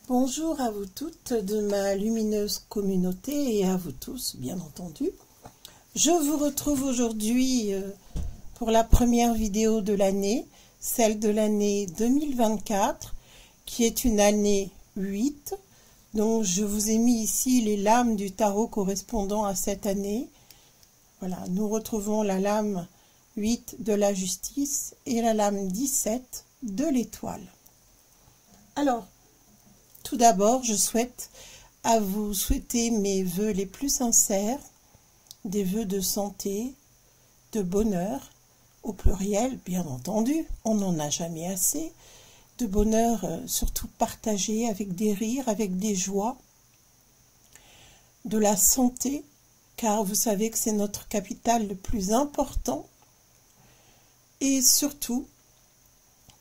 Bonjour à vous toutes de ma lumineuse communauté et à vous tous, bien entendu. Je vous retrouve aujourd'hui pour la première vidéo de l'année, celle de l'année 2024, qui est une année 8. Donc je vous ai mis ici les lames du tarot correspondant à cette année. Voilà, nous retrouvons la lame 8 de la justice et la lame 17 de l'étoile. Alors, tout d'abord, je souhaite à vous souhaiter mes vœux les plus sincères, des vœux de santé, de bonheur, au pluriel, bien entendu, on n'en a jamais assez, de bonheur surtout partagé avec des rires, avec des joies, de la santé, car vous savez que c'est notre capital le plus important, et surtout,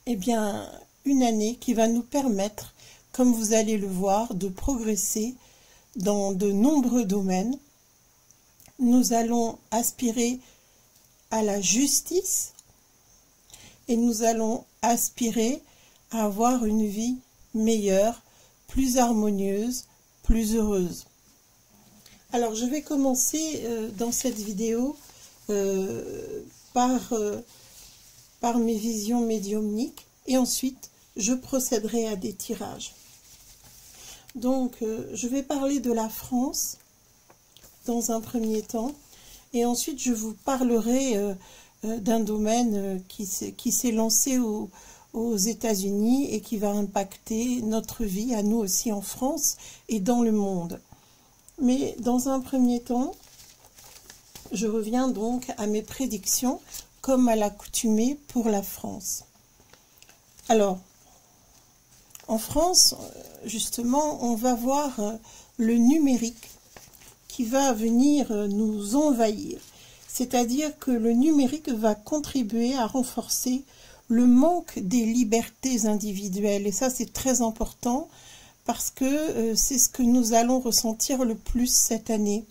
eh bien, une année qui va nous permettre, comme vous allez le voir, de progresser dans de nombreux domaines. Nous allons aspirer à la justice et nous allons aspirer à avoir une vie meilleure, plus harmonieuse, plus heureuse. Alors, je vais commencer dans cette vidéo par mes visions médiumniques et ensuite, je procéderai à des tirages. Donc, je vais parler de la France dans un premier temps, et ensuite je vous parlerai d'un domaine qui s'est lancé aux États-Unis et qui va impacter notre vie, à nous aussi en France et dans le monde. Mais dans un premier temps, je reviens donc à mes prédictions, comme à l'accoutumée pour la France. Alors, en France, justement, on va voir le numérique qui va venir nous envahir. C'est-à-dire que le numérique va contribuer à renforcer le manque des libertés individuelles. Et ça, c'est très important parce que c'est ce que nous allons ressentir le plus cette année.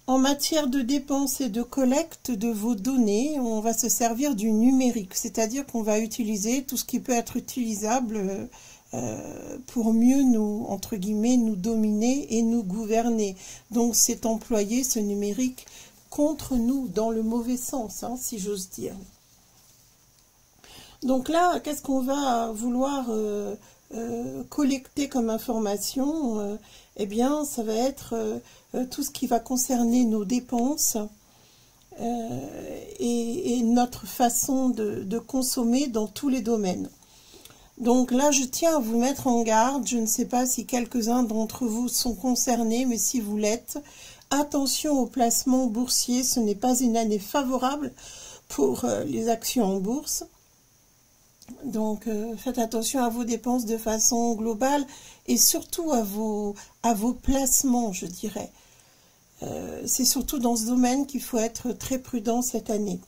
En matière de dépenses et de collecte de vos données, on va se servir du numérique, c'est-à-dire qu'on va utiliser tout ce qui peut être utilisable pour mieux nous, entre guillemets, nous dominer et nous gouverner. Donc c'est employer ce numérique contre nous, dans le mauvais sens, hein, si j'ose dire. Donc là, qu'est-ce qu'on va vouloir collecter comme information? Eh bien, ça va être tout ce qui va concerner nos dépenses et notre façon de consommer dans tous les domaines. Donc là, je tiens à vous mettre en garde. Je ne sais pas si quelques-uns d'entre vous sont concernés, mais si vous l'êtes, attention aux placements boursiers. Ce n'est pas une année favorable pour les actions en bourse. Donc, faites attention à vos dépenses de façon globale et surtout à vos placements, je dirais. C'est surtout dans ce domaine qu'il faut être très prudent cette année.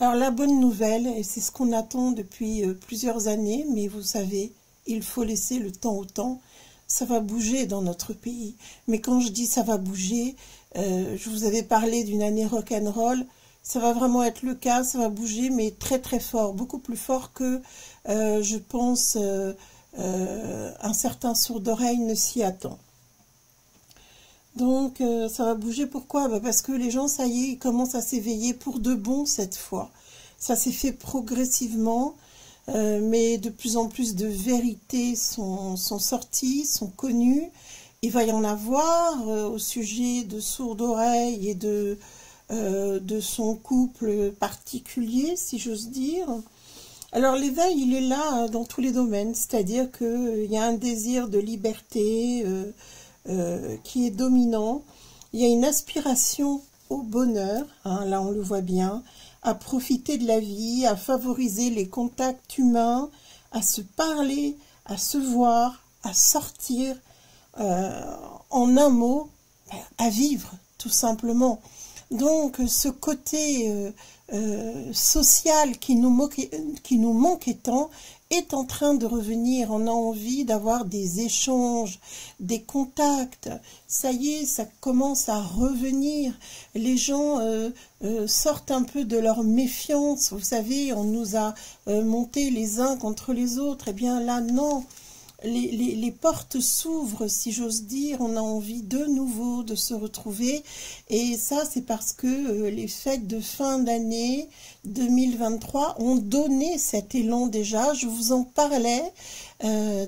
Alors, la bonne nouvelle, et c'est ce qu'on attend depuis plusieurs années, mais vous savez, il faut laisser le temps au temps, ça va bouger dans notre pays. Mais quand je dis ça va bouger, je vous avais parlé d'une année rock'n'roll. Ça va vraiment être le cas, ça va bouger, mais très très fort, beaucoup plus fort que, je pense, un certain sourd d'oreille ne s'y attend. Donc, ça va bouger, pourquoi? Parce que les gens, ça y est, ils commencent à s'éveiller pour de bon cette fois. Ça s'est fait progressivement, mais de plus en plus de vérités sont sorties, sont connues. Il va y en avoir au sujet de sourd d'oreille et de son couple particulier, si j'ose dire. Alors l'éveil, il est là dans tous les domaines, c'est-à-dire qu'il y a un désir de liberté qui est dominant. Il y a une aspiration au bonheur, hein, là on le voit bien, à profiter de la vie, à favoriser les contacts humains, à se parler, à se voir, à sortir, en un mot, à vivre, tout simplement. Donc, ce côté social qui nous manquait tant est en train de revenir. On a envie d'avoir des échanges, des contacts. Ça y est, ça commence à revenir. Les gens sortent un peu de leur méfiance. Vous savez, on nous a monté les uns contre les autres. Eh bien là, non. Les portes s'ouvrent, si j'ose dire. On a envie de nouveau de se retrouver. Et ça, c'est parce que les fêtes de fin d'année 2023 ont donné cet élan déjà. Je vous en parlais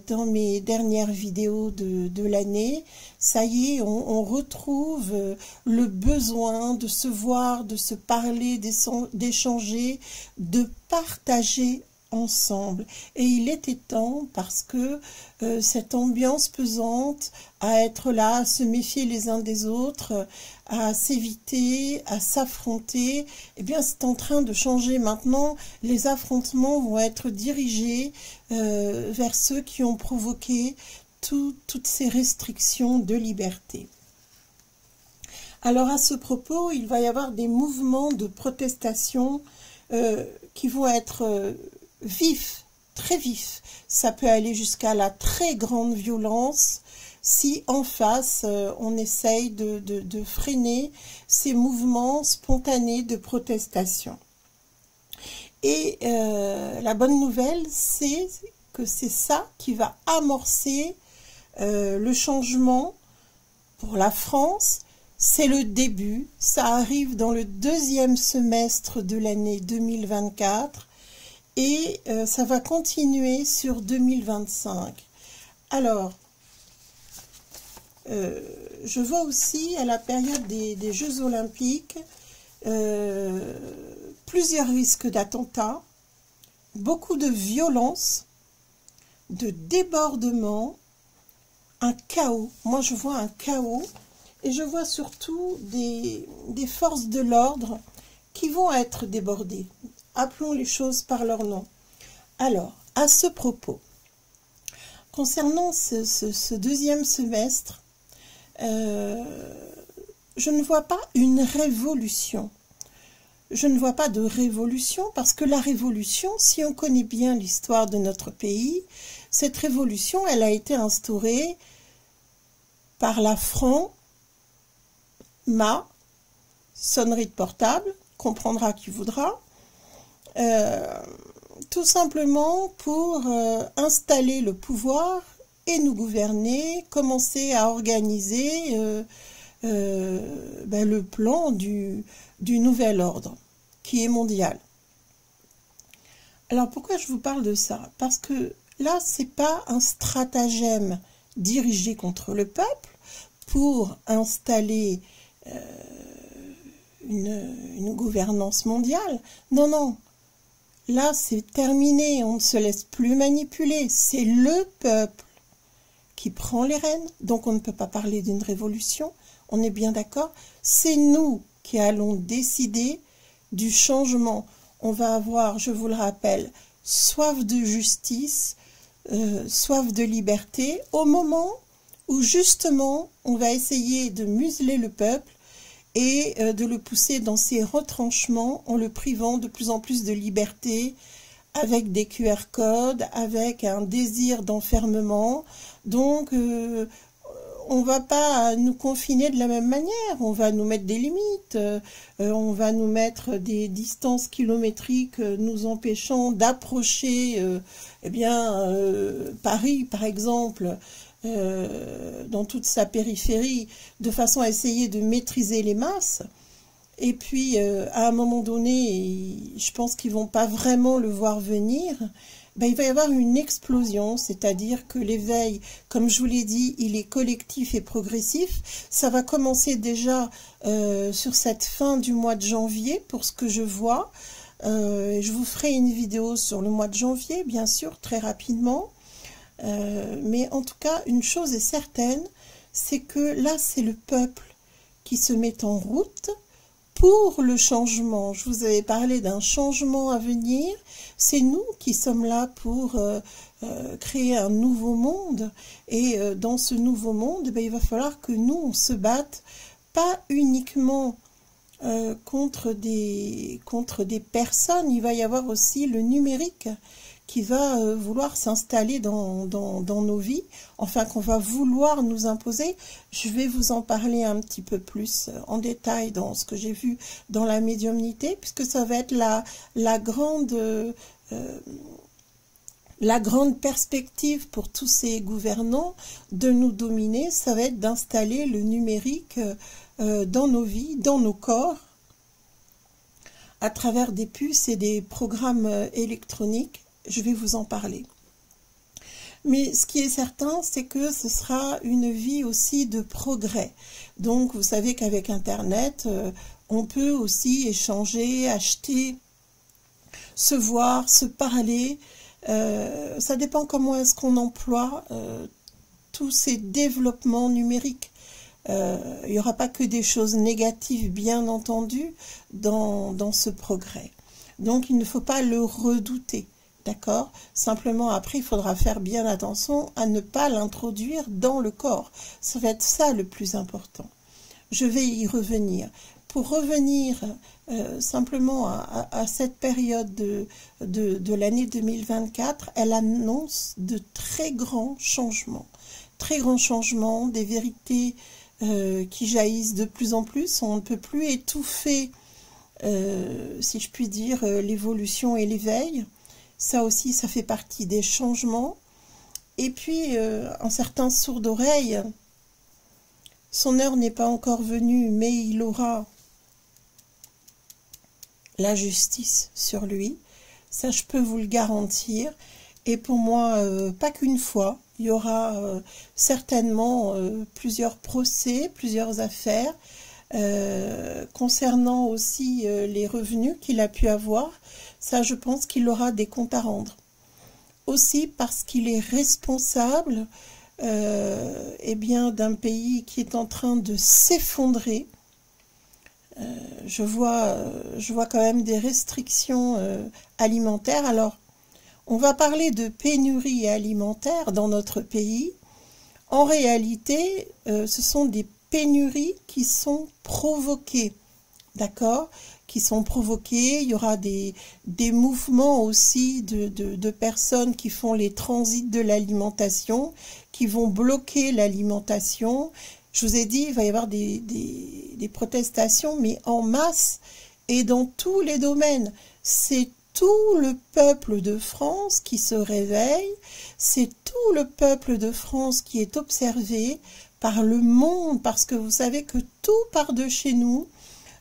dans mes dernières vidéos de l'année. Ça y est, on retrouve le besoin de se voir, de se parler, d'échanger, de partager ensemble. Et il était temps parce que cette ambiance pesante à être là, à se méfier les uns des autres, à s'éviter, à s'affronter, eh bien c'est en train de changer. Maintenant, les affrontements vont être dirigés vers ceux qui ont provoqué toutes ces restrictions de liberté. Alors à ce propos, il va y avoir des mouvements de protestation qui vont être vif, très vif. Ça peut aller jusqu'à la très grande violence si en face on essaye de freiner ces mouvements spontanés de protestation. Et la bonne nouvelle, c'est que c'est ça qui va amorcer le changement pour la France. C'est le début, ça arrive dans le deuxième semestre de l'année 2024. Et ça va continuer sur 2025. Alors, je vois aussi à la période des Jeux Olympiques plusieurs risques d'attentats, beaucoup de violence, de débordement, un chaos. Moi, je vois un chaos et je vois surtout des forces de l'ordre qui vont être débordées. Appelons les choses par leur nom. Alors, à ce propos, concernant ce deuxième semestre, je ne vois pas une révolution. Je ne vois pas de révolution parce que la révolution, si on connaît bien l'histoire de notre pays, cette révolution, elle a été instaurée par la sonnerie de portable, comprendra qui voudra, tout simplement pour installer le pouvoir et nous gouverner, commencer à organiser le plan du nouvel ordre qui est mondial. Alors pourquoi je vous parle de ça? Parce que là, c'est pas un stratagème dirigé contre le peuple pour installer une gouvernance mondiale. Non, non. Là, c'est terminé, on ne se laisse plus manipuler. C'est le peuple qui prend les rênes, donc on ne peut pas parler d'une révolution, on est bien d'accord. C'est nous qui allons décider du changement. On va avoir, je vous le rappelle, soif de justice, soif de liberté, au moment où justement on va essayer de museler le peuple et de le pousser dans ses retranchements en le privant de plus en plus de liberté, avec des QR codes, avec un désir d'enfermement. Donc, on ne va pas nous confiner de la même manière, on va nous mettre des limites, on va nous mettre des distances kilométriques nous empêchant d'approcher Paris, par exemple, dans toute sa périphérie, de façon à essayer de maîtriser les masses. Et puis, à un moment donné, je pense qu'ils ne vont pas vraiment le voir venir, il va y avoir une explosion, c'est-à-dire que l'éveil, comme je vous l'ai dit, il est collectif et progressif. Ça va commencer déjà sur cette fin du mois de janvier, pour ce que je vois. Je vous ferai une vidéo sur le mois de janvier, bien sûr, très rapidement. Mais en tout cas, une chose est certaine, c'est que là, c'est le peuple qui se met en route pour le changement. Je vous avais parlé d'un changement à venir. C'est nous qui sommes là pour créer un nouveau monde. Et dans ce nouveau monde, il va falloir que nous, on se batte, pas uniquement contre des personnes. Il va y avoir aussi le numérique qui va vouloir s'installer dans nos vies, enfin qu'on va vouloir nous imposer. Je vais vous en parler un petit peu plus en détail dans ce que j'ai vu dans la médiumnité, puisque ça va être la grande perspective pour tous ces gouvernants de nous dominer, ça va être d'installer le numérique dans nos vies, dans nos corps, à travers des puces et des programmes électroniques. Je vais vous en parler. Mais ce qui est certain, c'est que ce sera une vie aussi de progrès. Donc, vous savez qu'avec Internet, on peut aussi échanger, acheter, se voir, se parler. Ça dépend comment est-ce qu'on emploie tous ces développements numériques. Il n'y aura pas que des choses négatives, bien entendu, dans ce progrès. Donc, il ne faut pas le redouter. D'accord? Simplement, après, il faudra faire bien attention à ne pas l'introduire dans le corps. Ça va être ça le plus important. Je vais y revenir. Pour revenir simplement à cette période de l'année 2024, elle annonce de très grands changements. Très grands changements, des vérités qui jaillissent de plus en plus. On ne peut plus étouffer, si je puis dire, l'évolution et l'éveil. Ça aussi, ça fait partie des changements. Et puis, un certain sourd d'oreille, son heure n'est pas encore venue, mais il aura la justice sur lui. Ça, je peux vous le garantir. Et pour moi, pas qu'une fois, il y aura certainement plusieurs procès, plusieurs affaires, concernant aussi les revenus qu'il a pu avoir. Ça, je pense qu'il aura des comptes à rendre. Aussi parce qu'il est responsable eh bien, d'un pays qui est en train de s'effondrer. Je vois quand même des restrictions alimentaires. Alors, on va parler de pénurie alimentaire dans notre pays. En réalité, ce sont des pénuries qui sont provoquées. D'accord? Qui sont provoquées. Il y aura des mouvements aussi de personnes qui font les transits de l'alimentation, qui vont bloquer l'alimentation. Je vous ai dit, il va y avoir des protestations, mais en masse et dans tous les domaines. C'est tout le peuple de France qui se réveille, c'est tout le peuple de France qui est observé par le monde, parce que vous savez que tout part de chez nous.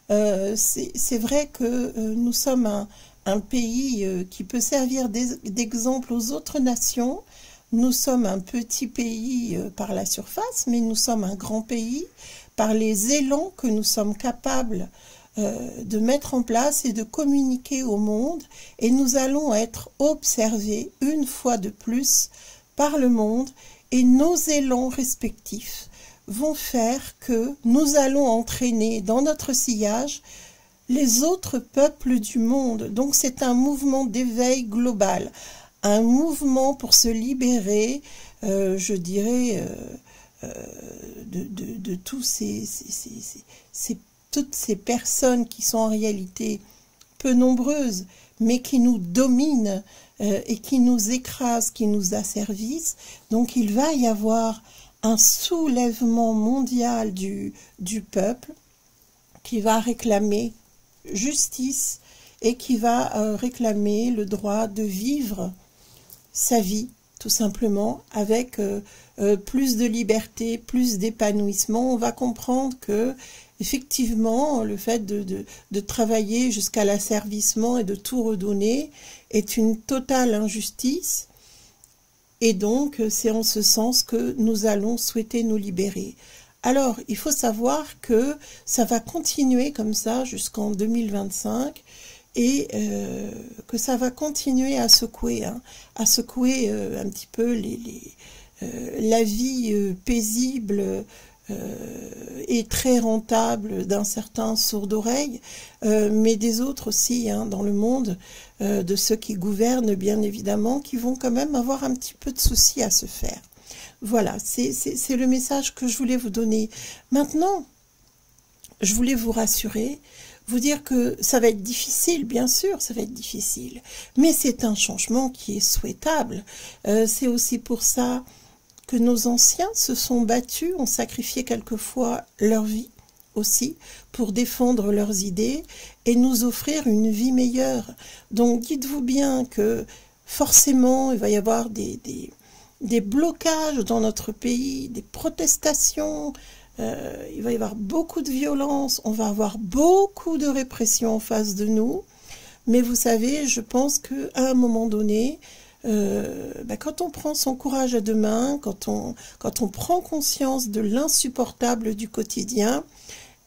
C'est vrai que nous sommes un pays qui peut servir d'exemple aux autres nations. Nous sommes un petit pays par la surface, mais nous sommes un grand pays par les élans que nous sommes capables de mettre en place et de communiquer au monde. Et nous allons être observés une fois de plus par le monde, et nos élans respectifs vont faire que nous allons entraîner dans notre sillage les autres peuples du monde. Donc c'est un mouvement d'éveil global, un mouvement pour se libérer, je dirais, de tous toutes ces personnes qui sont en réalité peu nombreuses, mais qui nous dominent et qui nous écrasent, qui nous asservissent. Donc il va y avoir un soulèvement mondial du peuple qui va réclamer justice et qui va réclamer le droit de vivre sa vie, tout simplement, avec plus de liberté, plus d'épanouissement. On va comprendre que, effectivement, le fait de travailler jusqu'à l'asservissement et de tout redonner est une totale injustice. Et donc, c'est en ce sens que nous allons souhaiter nous libérer. Alors, il faut savoir que ça va continuer comme ça jusqu'en 2025 et que ça va continuer à secouer, un petit peu la vie paisible et très rentable d'un certain sourd d'oreille, mais des autres aussi dans le monde, de ceux qui gouvernent bien évidemment, qui vont quand même avoir un petit peu de soucis à se faire. Voilà, c'est le message que je voulais vous donner. Maintenant, je voulais vous rassurer, vous dire que ça va être difficile, bien sûr, ça va être difficile, mais c'est un changement qui est souhaitable. C'est aussi pour ça que nos anciens se sont battus, ont sacrifié quelquefois leur vie aussi pour défendre leurs idées et nous offrir une vie meilleure. Donc dites-vous bien que forcément il va y avoir des blocages dans notre pays, des protestations, il va y avoir beaucoup de violence, on va avoir beaucoup de répression en face de nous, mais vous savez, je pense qu'à un moment donné, quand on prend son courage à deux mains, quand on prend conscience de l'insupportable du quotidien,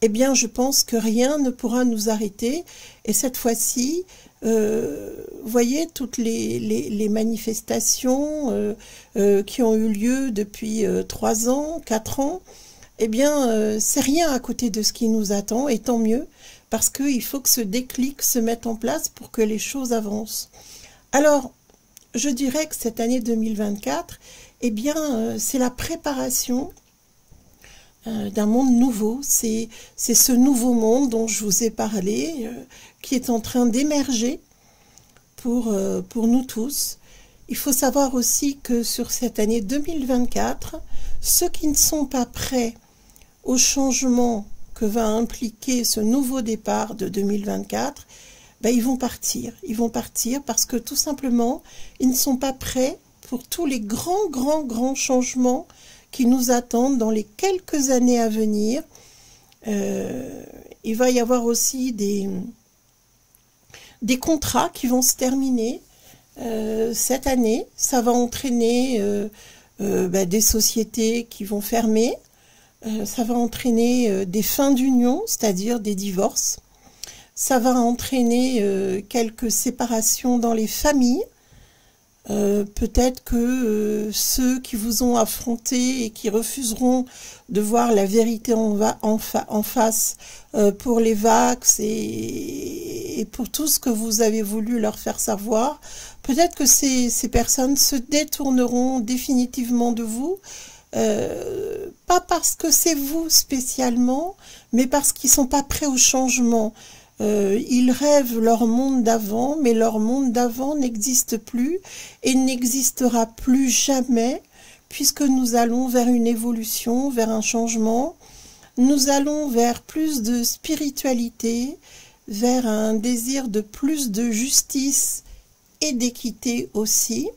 eh bien je pense que rien ne pourra nous arrêter. Et cette fois-ci, voyez toutes les manifestations qui ont eu lieu depuis 3 ans, 4 ans, eh bien c'est rien à côté de ce qui nous attend, et tant mieux, parce qu'il faut que ce déclic se mette en place pour que les choses avancent. Alors, je dirais que cette année 2024, eh bien, c'est la préparation d'un monde nouveau. C'est ce nouveau monde dont je vous ai parlé, qui est en train d'émerger pour nous tous. Il faut savoir aussi que sur cette année 2024, ceux qui ne sont pas prêts au changement que va impliquer ce nouveau départ de 2024, ben, ils vont partir. Ils vont partir parce que tout simplement, ils ne sont pas prêts pour tous les grands changements qui nous attendent dans les quelques années à venir. Il va y avoir aussi des contrats qui vont se terminer cette année. Ça va entraîner des sociétés qui vont fermer. Ça va entraîner des fins d'union, c'est-à-dire des divorces. Ça va entraîner quelques séparations dans les familles. Peut-être que ceux qui vous ont affronté et qui refuseront de voir la vérité en face pour les vax et pour tout ce que vous avez voulu leur faire savoir, peut-être que ces personnes se détourneront définitivement de vous, pas parce que c'est vous spécialement, mais parce qu'ils ne sont pas prêts au changement. Ils rêvent leur monde d'avant, mais leur monde d'avant n'existe plus et n'existera plus jamais, puisque nous allons vers une évolution, vers un changement. Nous allons vers plus de spiritualité, vers un désir de plus de justice et d'équité aussi.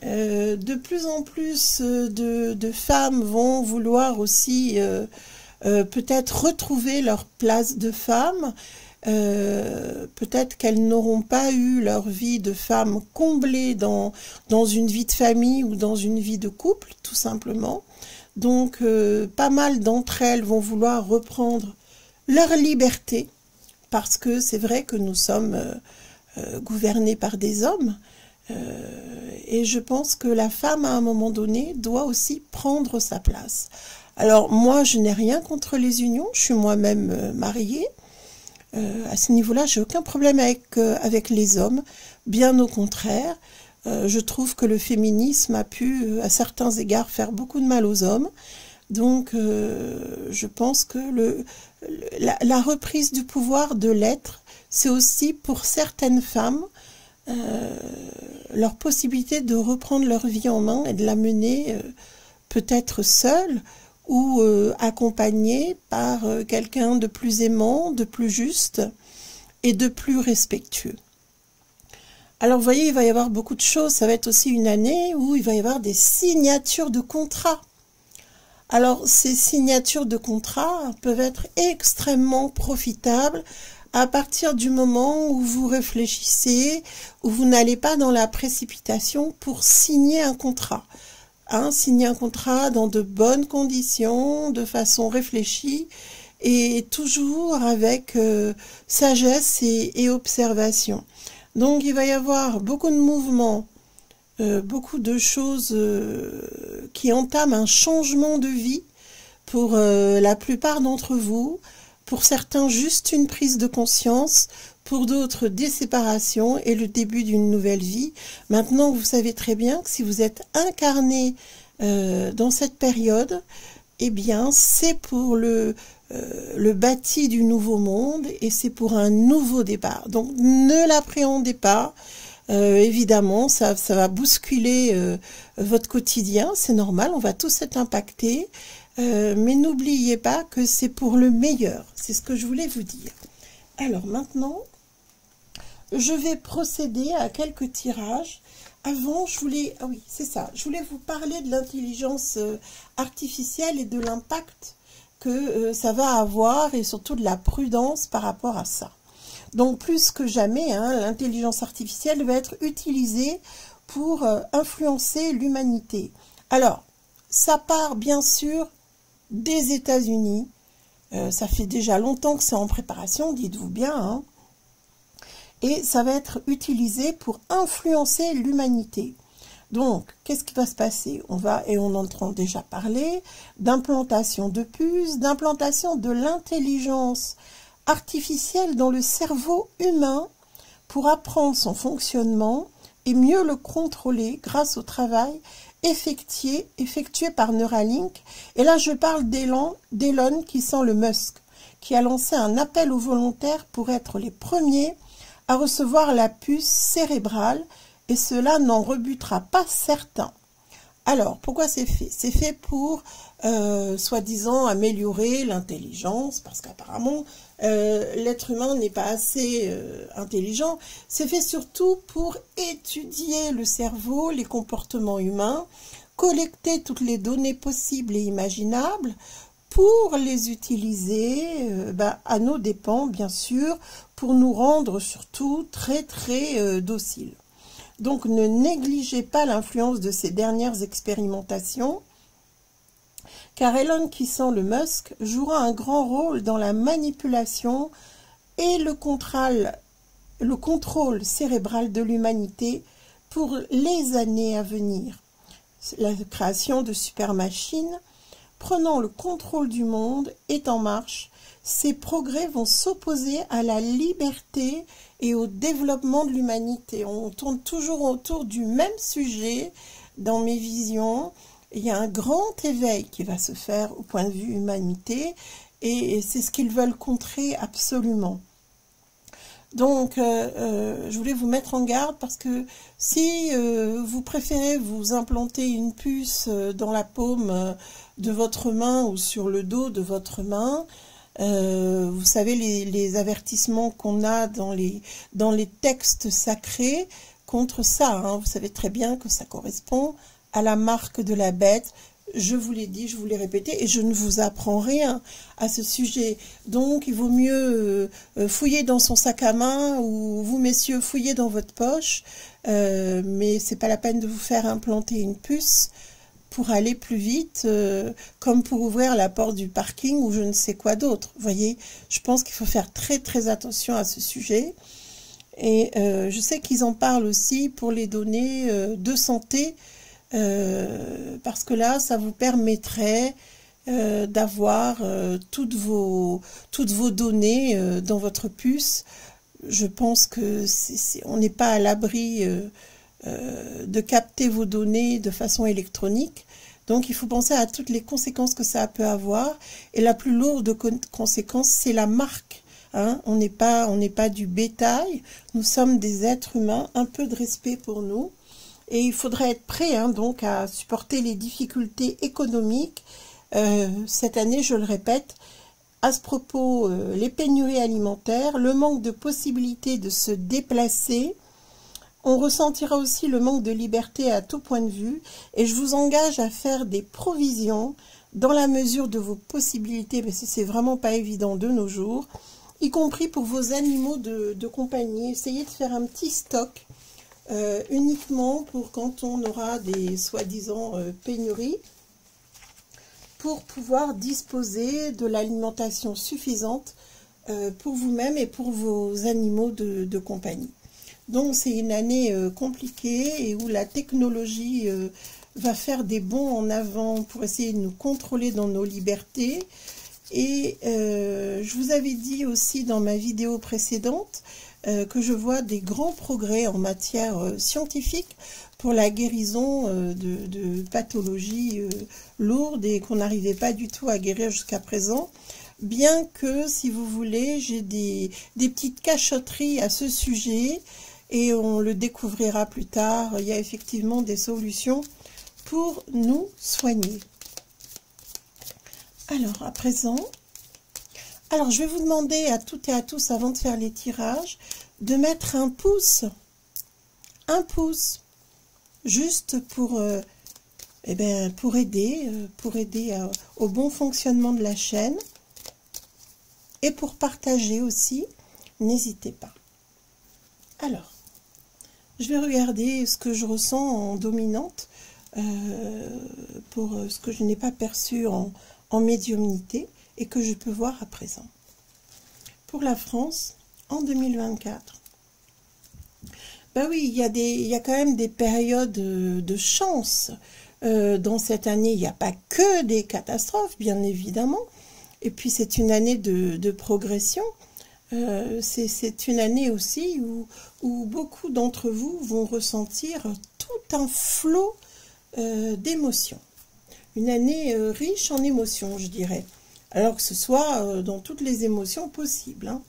De plus en plus de femmes vont vouloir aussi peut-être retrouver leur place de femme. Peut-être qu'elles n'auront pas eu leur vie de femme comblée dans une vie de famille ou dans une vie de couple, tout simplement. Donc, pas mal d'entre elles vont vouloir reprendre leur liberté, parce que c'est vrai que nous sommes gouvernés par des hommes, et je pense que la femme, à un moment donné, doit aussi prendre sa place. Alors, moi, je n'ai rien contre les unions, je suis moi-même mariée. À ce niveau-là, j'ai aucun problème avec les hommes, bien au contraire. Je trouve que le féminisme a pu, à certains égards, faire beaucoup de mal aux hommes. Donc, je pense que la reprise du pouvoir de l'être, c'est aussi pour certaines femmes leur possibilité de reprendre leur vie en main et de la mener peut-être seule, ou accompagné par quelqu'un de plus aimant, de plus juste et de plus respectueux. Alors vous voyez, il va y avoir beaucoup de choses. Ça va être aussi une année où il va y avoir des signatures de contrats. Alors ces signatures de contrats peuvent être extrêmement profitables à partir du moment où vous réfléchissez, où vous n'allez pas dans la précipitation pour signer un contrat. Signer un contrat dans de bonnes conditions, de façon réfléchie et toujours avec sagesse et observation. Donc il va y avoir beaucoup de mouvements, beaucoup de choses qui entament un changement de vie pour la plupart d'entre vous, pour certains juste une prise de conscience, pour d'autres des séparations et le début d'une nouvelle vie. Maintenant, vous savez très bien que si vous êtes incarné dans cette période, eh bien, c'est pour le bâti du nouveau monde et c'est pour un nouveau départ. Donc ne l'appréhendez pas. Évidemment, ça va bousculer votre quotidien, c'est normal, on va tous être impactés. Mais n'oubliez pas que c'est pour le meilleur. C'est ce que je voulais vous dire. Alors maintenant, je vais procéder à quelques tirages. Avant, je voulais vous parler de l'intelligence artificielle et de l'impact que ça va avoir et surtout de la prudence par rapport à ça. Donc plus que jamais, hein, l'intelligence artificielle va être utilisée pour influencer l'humanité. Alors, ça part bien sûr des États-Unis. Ça fait déjà longtemps que c'est en préparation, dites-vous bien, hein. Et ça va être utilisé pour influencer l'humanité. Donc, qu'est-ce qui va se passer? On en entend déjà parler, d'implantation de puces, d'implantation de l'intelligence artificielle dans le cerveau humain pour apprendre son fonctionnement et mieux le contrôler grâce au travail effectué par Neuralink. Et là, je parle d'Elon qui sent le Musk, qui a lancé un appel aux volontaires pour être les premiers à recevoir la puce cérébrale, et cela n'en rebutera pas certains. Alors, pourquoi c'est fait? C'est fait pour, soi-disant, améliorer l'intelligence, parce qu'apparemment, l'être humain n'est pas assez intelligent. C'est fait surtout pour étudier le cerveau, les comportements humains, collecter toutes les données possibles et imaginables, pour les utiliser à nos dépens, bien sûr, pour nous rendre surtout très dociles. Donc ne négligez pas l'influence de ces dernières expérimentations, car Elon qui sent le Musk jouera un grand rôle dans la manipulation et le contrôle cérébral de l'humanité pour les années à venir. La création de supermachines prenant le contrôle du monde est en marche. Ces progrès vont s'opposer à la liberté et au développement de l'humanité. On tourne toujours autour du même sujet dans mes visions. Il y a un grand éveil qui va se faire au point de vue humanité et c'est ce qu'ils veulent contrer absolument. Donc, je voulais vous mettre en garde parce que si vous préférez vous implanter une puce dans la paume de votre main ou sur le dos de votre main, vous savez les avertissements qu'on a dans les textes sacrés contre ça, hein, vous savez très bien que ça correspond à la marque de la bête. Je vous l'ai dit, je vous l'ai répété, et je ne vous apprends rien à ce sujet. Donc, il vaut mieux fouiller dans son sac à main, ou vous, messieurs, fouillez dans votre poche, mais c'est pas la peine de vous faire implanter une puce pour aller plus vite, comme pour ouvrir la porte du parking, ou je ne sais quoi d'autre. Vous voyez, je pense qu'il faut faire très attention à ce sujet. Et je sais qu'ils en parlent aussi pour les données de santé, parce que là, ça vous permettrait d'avoir toutes vos données dans votre puce. Je pense que on n'est pas à l'abri de capter vos données de façon électronique. Donc, il faut penser à toutes les conséquences que ça peut avoir. Et la plus lourde conséquence, c'est la marque. Hein. On n'est pas du bétail. Nous sommes des êtres humains. Un peu de respect pour nous. Et il faudrait être prêt donc à supporter les difficultés économiques. Cette année, je le répète, à ce propos, les pénuries alimentaires, le manque de possibilités de se déplacer. On ressentira aussi le manque de liberté à tout point de vue. Et je vous engage à faire des provisions dans la mesure de vos possibilités, parce que c'est vraiment pas évident de nos jours, y compris pour vos animaux de compagnie. Essayez de faire un petit stock. Uniquement pour quand on aura des soi-disant pénuries, pour pouvoir disposer de l'alimentation suffisante pour vous-même et pour vos animaux de compagnie. Donc c'est une année compliquée et où la technologie va faire des bonds en avant pour essayer de nous contrôler dans nos libertés. Et je vous avais dit aussi dans ma vidéo précédente que je vois des grands progrès en matière scientifique pour la guérison de pathologies lourdes et qu'on n'arrivait pas du tout à guérir jusqu'à présent. bien que, si vous voulez, j'ai des petites cachotteries à ce sujet, et on le découvrira plus tard. Il y a effectivement des solutions pour nous soigner. Alors, à présent, je vais vous demander à toutes et à tous, avant de faire les tirages, de mettre un pouce, juste pour aider au bon fonctionnement de la chaîne, et pour partager aussi, n'hésitez pas. Alors, je vais regarder ce que je ressens en dominante, pour ce que je n'ai pas perçu en médiumnité et que je peux voir à présent. Pour la France, en 2024. Ben oui, il y a quand même des périodes de chance. Dans cette année, il n'y a pas que des catastrophes, bien évidemment. Et puis, c'est une année de progression. C'est une année aussi où beaucoup d'entre vous vont ressentir tout un flot d'émotions. Une année riche en émotions, je dirais. Alors que ce soit dans toutes les émotions possibles. Hein.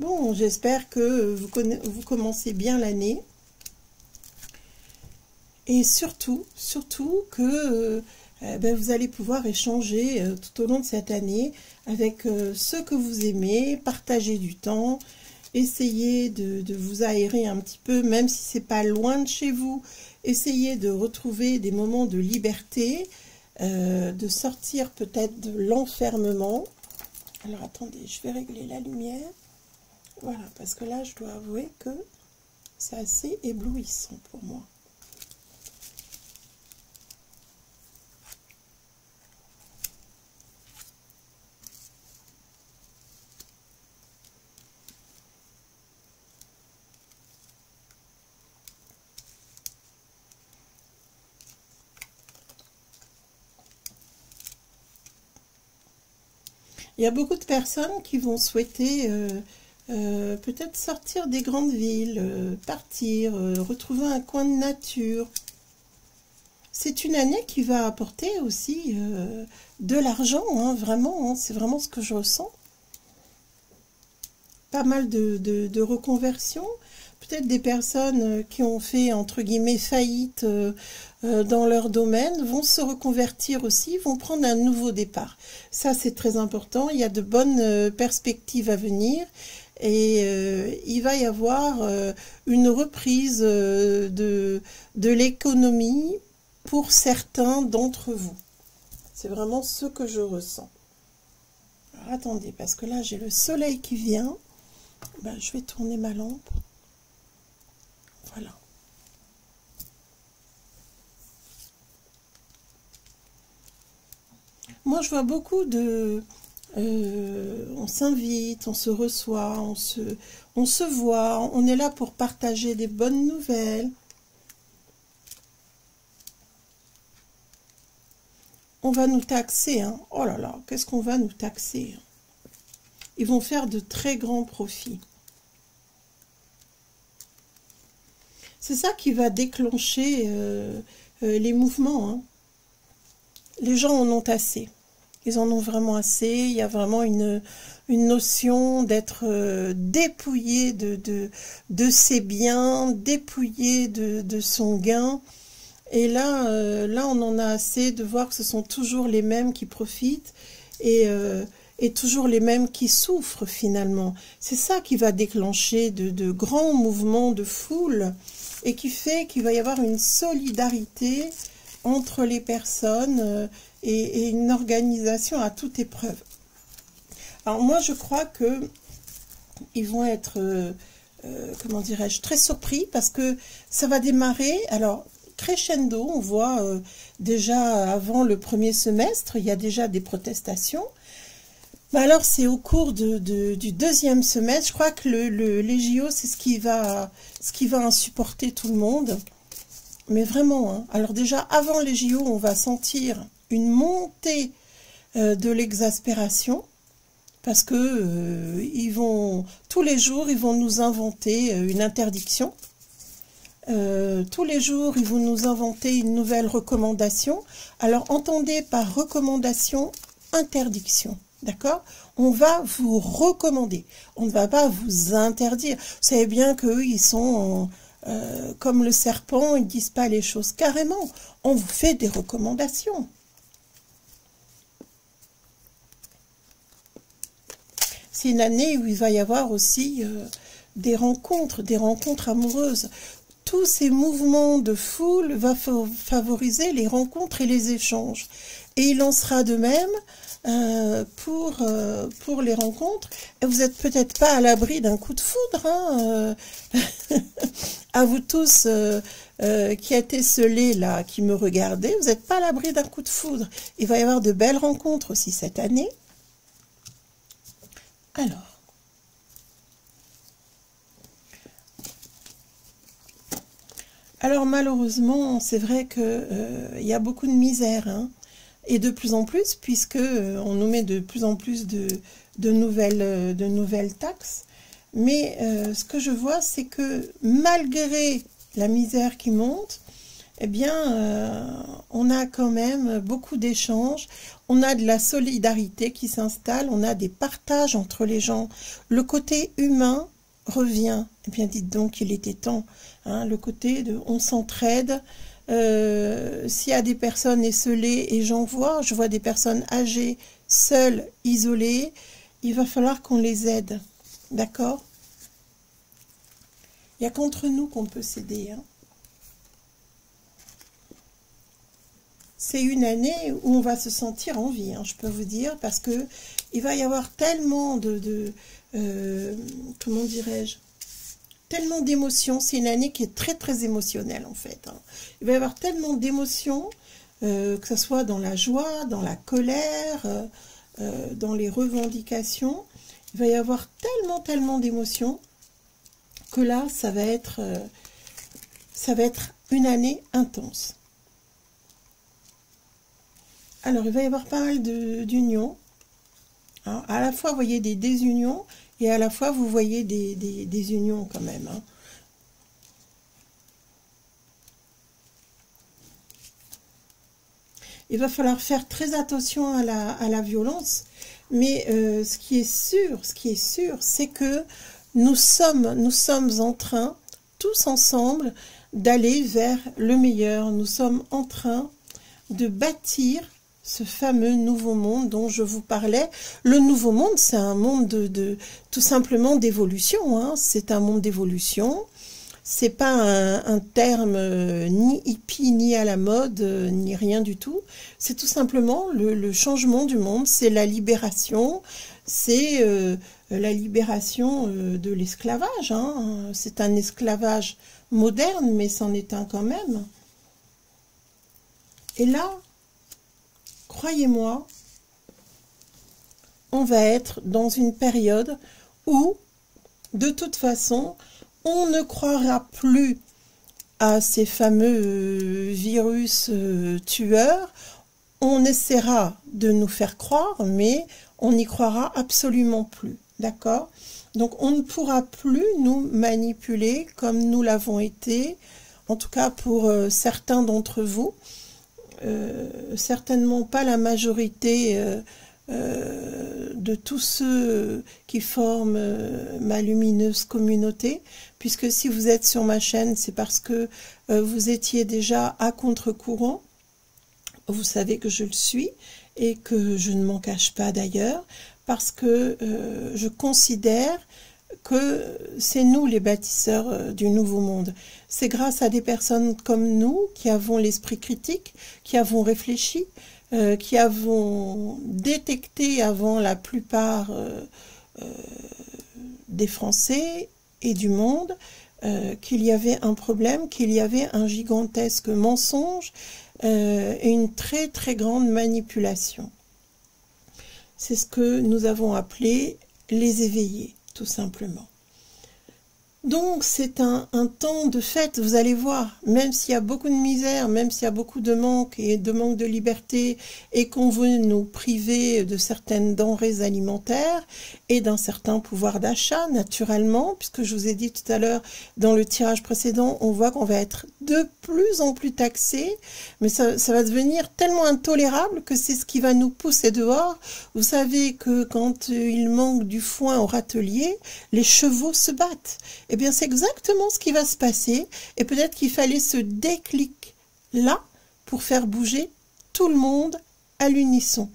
Bon, j'espère que vous commencez bien l'année. Et surtout que vous allez pouvoir échanger tout au long de cette année avec ceux que vous aimez, partager du temps, essayer de vous aérer un petit peu, même si c'est pas loin de chez vous, essayez de retrouver des moments de liberté, de sortir peut-être de l'enfermement. Alors attendez, je vais régler la lumière. Voilà, parce que là, je dois avouer que c'est assez éblouissant pour moi. Il y a beaucoup de personnes qui vont souhaiter peut-être sortir des grandes villes, partir, retrouver un coin de nature. C'est une année qui va apporter aussi de l'argent, hein, vraiment, hein, c'est vraiment ce que je ressens. Pas mal de reconversions. Peut-être des personnes qui ont fait, entre guillemets, faillite dans leur domaine, vont se reconvertir aussi, vont prendre un nouveau départ. Ça, c'est très important. Il y a de bonnes perspectives à venir. Et il va y avoir une reprise de l'économie pour certains d'entre vous. C'est vraiment ce que je ressens. Alors, attendez, parce que là, j'ai le soleil qui vient. Ben, je vais tourner ma lampe. Voilà. Moi, je vois beaucoup de... on s'invite, on se reçoit, on se voit, on est là pour partager des bonnes nouvelles. On va nous taxer, hein. Oh là là, qu'est-ce qu'on va nous taxer? Ils vont faire de très grands profits. C'est ça qui va déclencher les mouvements. Hein. Les gens en ont assez. Ils en ont vraiment assez. Il y a vraiment une notion d'être dépouillé de ses biens, dépouillé de son gain. Et là, on en a assez de voir que ce sont toujours les mêmes qui profitent et toujours les mêmes qui souffrent finalement. C'est ça qui va déclencher de grands mouvements de foule et qui fait qu'il va y avoir une solidarité entre les personnes et une organisation à toute épreuve. Alors moi, je crois que ils vont être, comment dirais-je, très surpris parce que ça va démarrer. Alors, crescendo, on voit déjà avant le premier semestre, il y a déjà des protestations. Ben alors, c'est au cours du deuxième semestre, je crois que les JO, c'est ce qui va insupporter tout le monde. Mais vraiment, hein. Alors déjà, avant les JO, on va sentir une montée de l'exaspération. Parce que tous les jours, ils vont nous inventer une interdiction. Tous les jours, ils vont nous inventer une nouvelle recommandation. Alors, entendez par recommandation, interdiction. D'accord? On va vous recommander. On ne va pas vous interdire. Vous savez bien qu'eux, ils sont comme le serpent, ils ne disent pas les choses carrément. On vous fait des recommandations. C'est une année où il va y avoir aussi des rencontres amoureuses. Tous ces mouvements de foule vont favoriser les rencontres et les échanges. Et il en sera de même pour les rencontres. Et vous n'êtes peut-être pas à l'abri d'un coup de foudre. Hein, à vous tous qui êtes esselés là, qui me regardez, vous n'êtes pas à l'abri d'un coup de foudre. Il va y avoir de belles rencontres aussi cette année. Alors malheureusement, c'est vrai que y a beaucoup de misère, hein, et de plus en plus, puisque on nous met de plus en plus de nouvelles taxes. Mais ce que je vois, c'est que malgré la misère qui monte, eh bien, on a quand même beaucoup d'échanges, on a de la solidarité qui s'installe, on a des partages entre les gens. Le côté humain revient. Eh bien, dites donc, il était temps. Hein, le côté de on s'entraide. S'il y a des personnes esselées, et je vois des personnes âgées, seules, isolées, il va falloir qu'on les aide. D'accord? Il n'y a qu'entre nous qu'on peut s'aider. Hein. C'est une année où on va se sentir en vie, hein, je peux vous dire, parce que il va y avoir tellement comment dirais-je, tellement d'émotions. C'est une année qui est très très émotionnelle en fait. Hein. Il va y avoir tellement d'émotions, que ce soit dans la joie, dans la colère, dans les revendications. Il va y avoir tellement d'émotions que là, ça va être une année intense. Alors, il va y avoir pas mal d'unions. Hein. À la fois, vous voyez des désunions et à la fois, vous voyez des unions quand même. Hein. Il va falloir faire très attention à la violence. Mais ce qui est sûr, c'est que nous sommes en train, tous ensemble, d'aller vers le meilleur. Nous sommes en train de bâtir ce fameux nouveau monde dont je vous parlais. Le nouveau monde, c'est un monde tout simplement d'évolution. Hein. C'est un monde d'évolution. C'est pas un terme ni hippie, ni à la mode, ni rien du tout. C'est tout simplement le changement du monde. C'est la libération. C'est la libération de l'esclavage. Hein. C'est un esclavage moderne, mais c'en est un quand même. Et là, croyez-moi, on va être dans une période où, de toute façon, on ne croira plus à ces fameux virus tueurs. On essaiera de nous faire croire, mais on n'y croira absolument plus. D'accord? Donc, on ne pourra plus nous manipuler comme nous l'avons été, en tout cas pour certains d'entre vous. Certainement pas la majorité de tous ceux qui forment ma lumineuse communauté, puisque si vous êtes sur ma chaîne, c'est parce que vous étiez déjà à contre-courant. Vous savez que je le suis et que je ne m'en cache pas d'ailleurs, parce que je considère que c'est nous les bâtisseurs du nouveau monde. C'est grâce à des personnes comme nous qui avons l'esprit critique, qui avons réfléchi, qui avons détecté avant la plupart des Français et du monde qu'il y avait un problème, qu'il y avait un gigantesque mensonge et une très très grande manipulation. C'est ce que nous avons appelé les éveillés, tout simplement. Donc c'est un temps de fête, vous allez voir, même s'il y a beaucoup de misère, même s'il y a beaucoup de manque et de manque de liberté et qu'on veut nous priver de certaines denrées alimentaires et d'un certain pouvoir d'achat naturellement, puisque je vous ai dit tout à l'heure dans le tirage précédent, on voit qu'on va être de plus en plus taxé, mais ça va devenir tellement intolérable que c'est ce qui va nous pousser dehors. Vous savez que quand il manque du foin au râtelier, les chevaux se battent. Eh bien, c'est exactement ce qui va se passer. Et peut-être qu'il fallait ce déclic-là pour faire bouger tout le monde à l'unisson.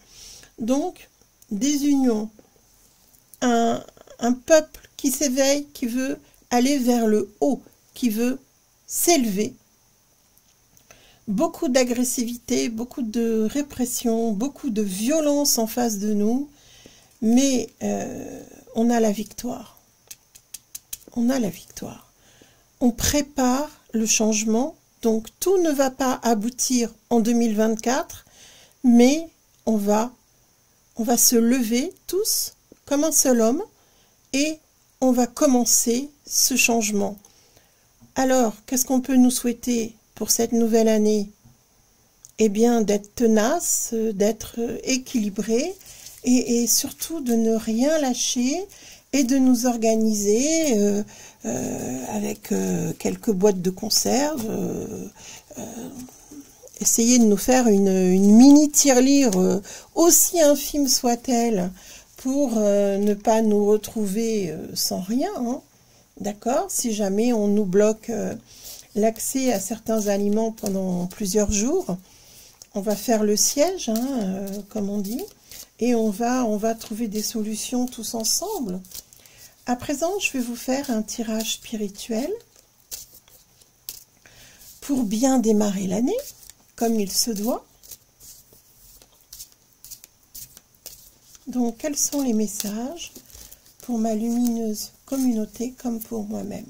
Donc, des unions, un peuple qui s'éveille, qui veut aller vers le haut, qui veut s'élever. Beaucoup d'agressivité, beaucoup de répression, beaucoup de violence en face de nous. Mais on a la victoire. On a la victoire. On prépare le changement, donc tout ne va pas aboutir en 2024, mais on va se lever tous comme un seul homme et on va commencer ce changement. Alors, qu'est-ce qu'on peut nous souhaiter pour cette nouvelle année? Eh bien, d'être tenace, d'être équilibré et surtout de ne rien lâcher et de nous organiser avec quelques boîtes de conserve, essayer de nous faire une mini tirelire aussi infime soit-elle pour ne pas nous retrouver sans rien, hein. D'accord? Si jamais on nous bloque l'accès à certains aliments pendant plusieurs jours, on va faire le siège, hein, comme on dit. Et on va trouver des solutions tous ensemble. À présent, je vais vous faire un tirage spirituel pour bien démarrer l'année, comme il se doit. Donc, quels sont les messages pour ma lumineuse communauté comme pour moi-même?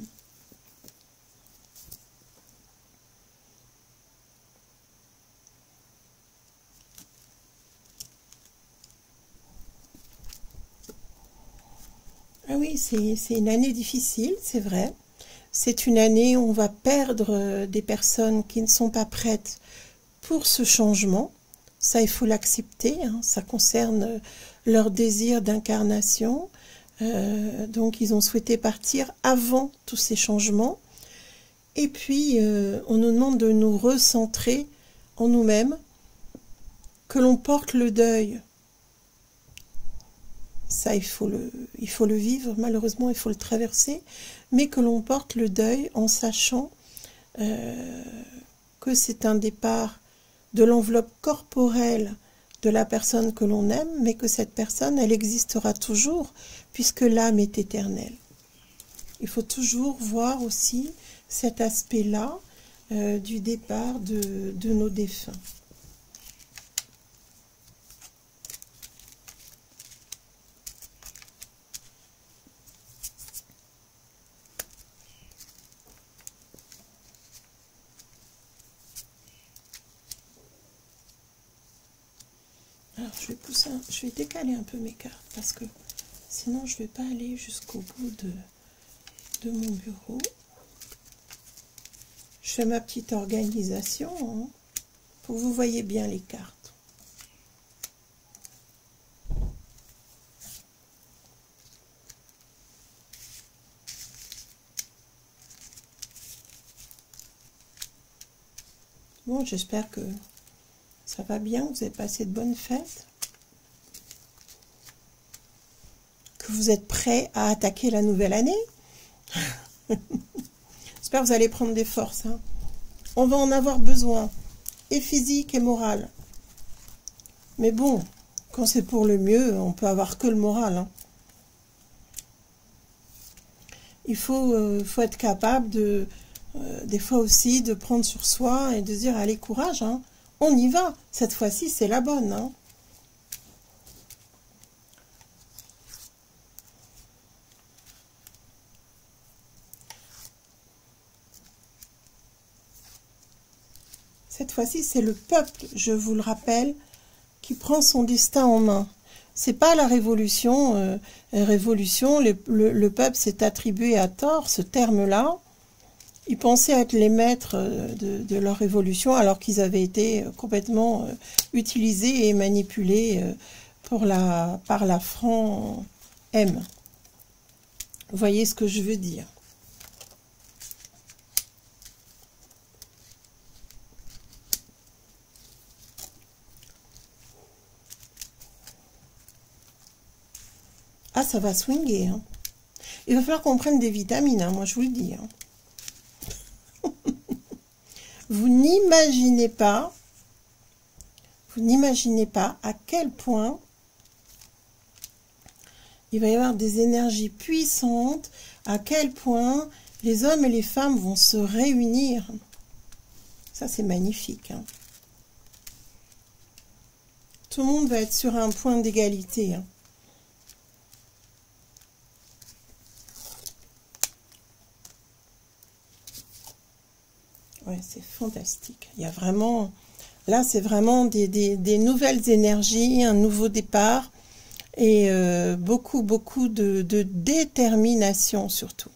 Ah oui, c'est une année difficile, c'est vrai. C'est une année où on va perdre des personnes qui ne sont pas prêtes pour ce changement. Ça, il faut l'accepter, hein. Ça concerne leur désir d'incarnation. Donc, ils ont souhaité partir avant tous ces changements. Et puis, on nous demande de nous recentrer en nous-mêmes, que l'on porte le deuil. Ça, il faut le vivre, malheureusement, il faut le traverser, mais que l'on porte le deuil en sachant que c'est un départ de l'enveloppe corporelle de la personne que l'on aime, mais que cette personne, elle existera toujours, puisque l'âme est éternelle. Il faut toujours voir aussi cet aspect-là du départ de nos défunts. Alors, je vais décaler un peu mes cartes parce que sinon je ne vais pas aller jusqu'au bout de mon bureau. Je fais ma petite organisation, hein, pour que vous voyez bien les cartes. Bon, j'espère que ça va bien, vous avez passé de bonnes fêtes, que vous êtes prêts à attaquer la nouvelle année. J'espère que vous allez prendre des forces, hein. On va en avoir besoin, et physique et moral. Mais bon, quand c'est pour le mieux, on peut avoir que le moral, hein. Il faut être capable des fois aussi de prendre sur soi et de dire, allez, courage, hein. On y va, cette fois-ci, c'est la bonne, hein. Cette fois-ci, c'est le peuple, je vous le rappelle, qui prend son destin en main. C'est pas la révolution. Révolution, le peuple s'est attribué à tort ce terme-là. Ils pensaient être les maîtres de leur révolution alors qu'ils avaient été complètement utilisés et manipulés par la Franc-M. Vous voyez ce que je veux dire? Ah, ça va swinguer. Hein. Il va falloir qu'on prenne des vitamines, hein, moi je vous le dis. Hein. Vous n'imaginez pas à quel point il va y avoir des énergies puissantes, à quel point les hommes et les femmes vont se réunir. Ça, c'est magnifique. Hein. Tout le monde va être sur un point d'égalité. Hein. Ouais, c'est fantastique. Il y a vraiment... Là, c'est vraiment des nouvelles énergies, un nouveau départ. Et beaucoup de détermination surtout.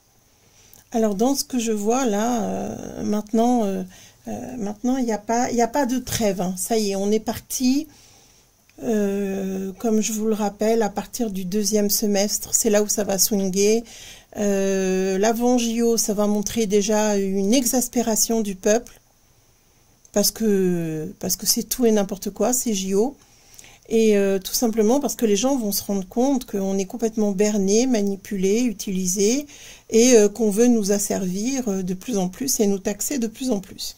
Alors dans ce que je vois là, maintenant il n'y a pas de trêve. Hein. Ça y est, on est parti, comme je vous le rappelle, à partir du 2e semestre, c'est là où ça va swinguer. L'avant JO, ça va montrer déjà une exaspération du peuple, parce que c'est tout et n'importe quoi, c'est JO. Et tout simplement parce que les gens vont se rendre compte qu'on est complètement berné, manipulé, utilisé, et qu'on veut nous asservir de plus en plus et nous taxer de plus en plus.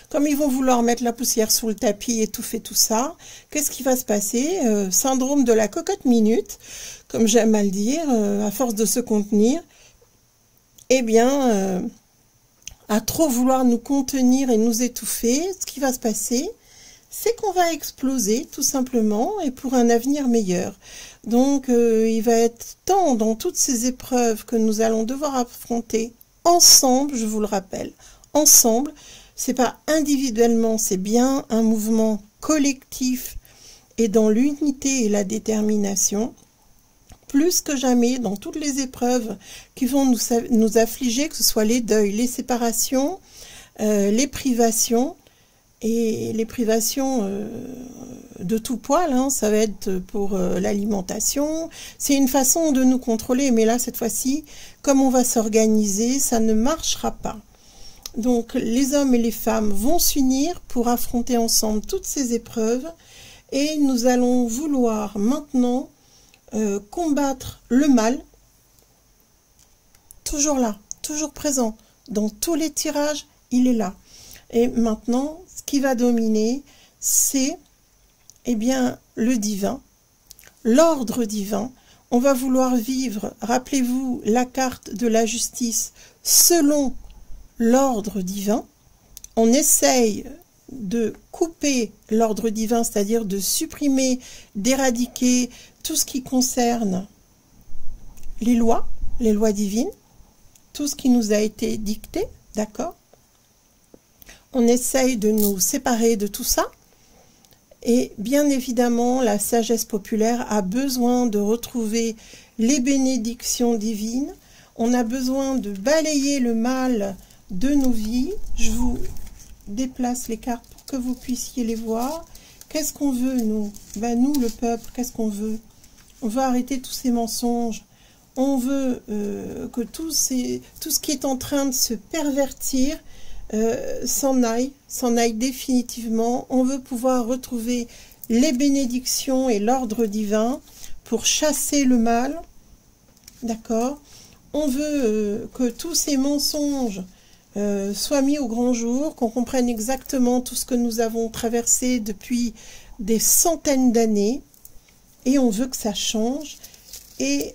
Comme ils vont vouloir mettre la poussière sous le tapis, étouffer tout ça, qu'est-ce qui va se passer? Syndrome de la cocotte minute, comme j'aime à le dire, à force de se contenir, eh bien, à trop vouloir nous contenir et nous étouffer, ce qui va se passer, c'est qu'on va exploser tout simplement et pour un avenir meilleur. Donc il va être temps dans toutes ces épreuves que nous allons devoir affronter ensemble, je vous le rappelle, ensemble, c'est pas individuellement, c'est bien un mouvement collectif et dans l'unité et la détermination, plus que jamais dans toutes les épreuves qui vont nous affliger, que ce soit les deuils, les séparations, les privations. Et les privations de tout poil, hein, ça va être pour l'alimentation. C'est une façon de nous contrôler, mais là, cette fois-ci, comme on va s'organiser, ça ne marchera pas. Donc, les hommes et les femmes vont s'unir pour affronter ensemble toutes ces épreuves. Et nous allons vouloir maintenant combattre le mal, toujours là, toujours présent. Dans tous les tirages, il est là. Et maintenant, ce qui va dominer, c'est eh bien, le divin, l'ordre divin. On va vouloir vivre, rappelez-vous, la carte de la justice selon l'ordre divin. On essaye de couper l'ordre divin, c'est-à-dire de supprimer, d'éradiquer tout ce qui concerne les lois divines, tout ce qui nous a été dicté, d'accord? On essaye de nous séparer de tout ça. Et bien évidemment, la sagesse populaire a besoin de retrouver les bénédictions divines. On a besoin de balayer le mal de nos vies. Je vous déplace les cartes pour que vous puissiez les voir. Qu'est-ce qu'on veut, nous? Ben, nous, le peuple, qu'est-ce qu'on veut? On veut arrêter tous ces mensonges. On veut que tout ce qui est en train de se pervertir s'en aille définitivement. On veut pouvoir retrouver les bénédictions et l'ordre divin pour chasser le mal, d'accord? On veut que tous ces mensonges soient mis au grand jour, qu'on comprenne exactement tout ce que nous avons traversé depuis des centaines d'années, et on veut que ça change, et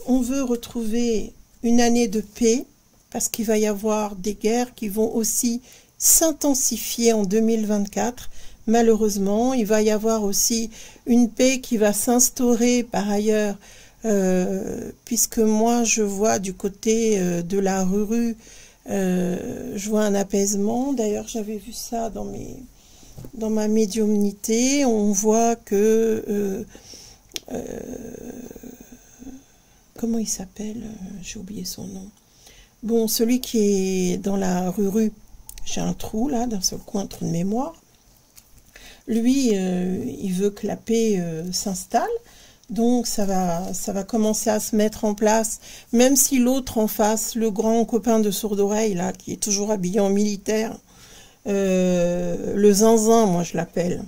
on veut retrouver une année de paix, parce qu'il va y avoir des guerres qui vont aussi s'intensifier en 2024. Malheureusement, il va y avoir aussi une paix qui va s'instaurer par ailleurs, puisque moi je vois du côté de la Ruru, je vois un apaisement. D'ailleurs, j'avais vu ça dans ma médiumnité. On voit que comment il s'appelle? J'ai oublié son nom. Bon, celui qui est dans la rue, j'ai un trou là, d'un seul coup, un trou de mémoire. Lui, il veut que la paix s'installe. Donc ça va commencer à se mettre en place, même si l'autre en face, le grand copain de sourd-oreille, là, qui est toujours habillé en militaire, le zinzin, moi je l'appelle,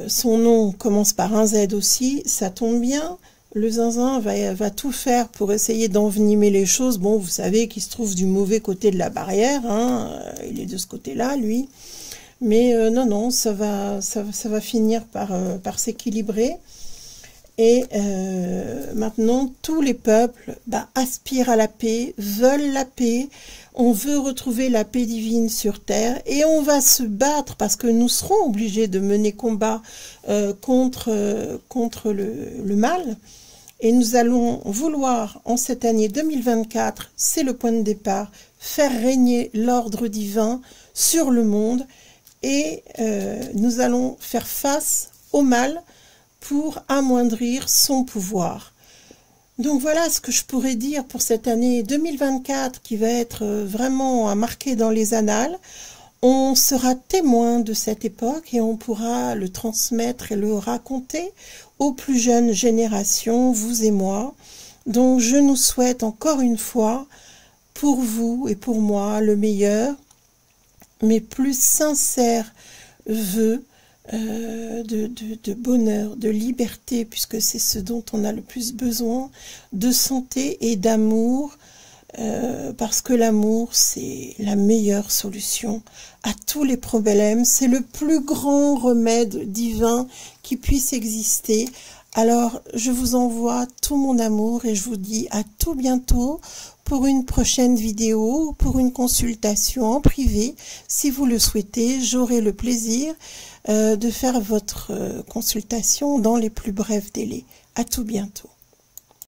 son nom commence par un Z aussi, ça tombe bien, le zinzin va tout faire pour essayer d'envenimer les choses. Bon, vous savez qu'il se trouve du mauvais côté de la barrière, hein, il est de ce côté-là, lui, mais non, ça va finir par s'équilibrer. Et maintenant, tous les peuples aspirent à la paix, veulent la paix. On veut retrouver la paix divine sur terre et on va se battre parce que nous serons obligés de mener combat contre le mal. Et nous allons vouloir, en cette année 2024, c'est le point de départ, faire régner l'ordre divin sur le monde et nous allons faire face au mal pour amoindrir son pouvoir. Donc voilà ce que je pourrais dire pour cette année 2024 qui va être vraiment à marquer dans les annales. On sera témoin de cette époque et on pourra le transmettre et le raconter aux plus jeunes générations, vous et moi. Donc je nous souhaite encore une fois, pour vous et pour moi, le meilleur, mes plus sincères vœux de bonheur, de liberté, puisque c'est ce dont on a le plus besoin, de santé et d'amour, parce que l'amour, c'est la meilleure solution à tous les problèmes, c'est le plus grand remède divin qui puisse exister. Alors, je vous envoie tout mon amour et je vous dis à tout bientôt pour une prochaine vidéo, pour une consultation en privé. Si vous le souhaitez, j'aurai le plaisir de faire votre consultation dans les plus brefs délais. À tout bientôt.